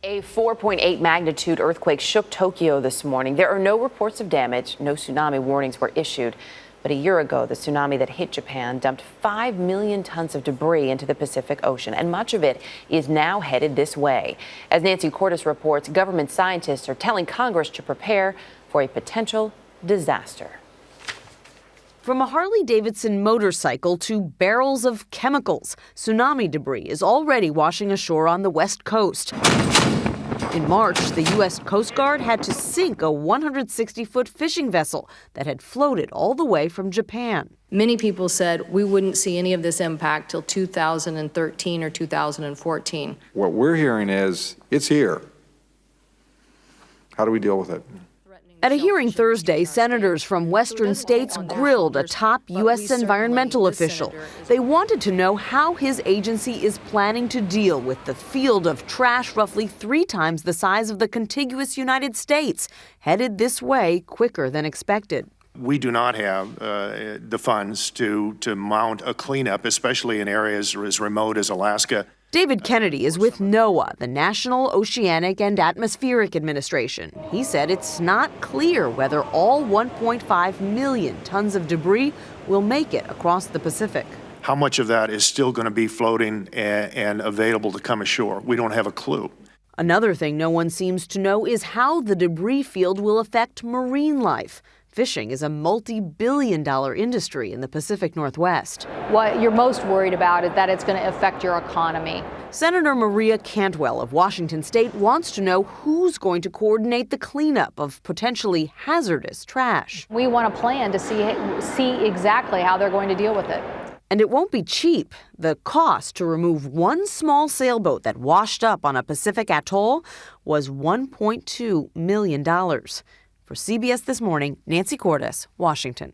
A 4.8 magnitude earthquake shook Tokyo this morning. There are no reports of damage. No tsunami warnings were issued. But a year ago, the tsunami that hit Japan dumped 5 million tons of debris into the Pacific Ocean, and much of it is now headed this way. As Nancy Cordes reports, government scientists are telling Congress to prepare for a potential disaster. From a Harley-Davidson motorcycle to barrels of chemicals, tsunami debris is already washing ashore on the West Coast. In March, the U.S. Coast Guard had to sink a 160-foot fishing vessel that had floated all the way from Japan. Many people said we wouldn't see any of this impact till 2013 or 2014. What we're hearing is it's here. How do we deal with it? At a hearing Thursday, senators from western states grilled a top U.S. environmental official. They wanted to know how his agency is planning to deal with the field of trash roughly 3 times the size of the contiguous United States, headed this way quicker than expected. We do not have the funds to mount a cleanup, especially in areas as remote as Alaska. David Kennedy is with NOAA, the National Oceanic and Atmospheric Administration. He said it's not clear whether all 1.5 million tons of debris will make it across the Pacific. How much of that is still going to be floating and available to come ashore? We don't have a clue. Another thing no one seems to know is how the debris field will affect marine life. Fishing is a multi-billion-dollar industry in the Pacific Northwest. What you're most worried about is that it's going to affect your economy. Senator Maria Cantwell of Washington State wants to know who's going to coordinate the cleanup of potentially hazardous trash. We want a plan to see exactly how they're going to deal with it. And it won't be cheap. The cost to remove one small sailboat that washed up on a Pacific atoll was $1.2 million. For CBS This Morning, Nancy Cordes, Washington.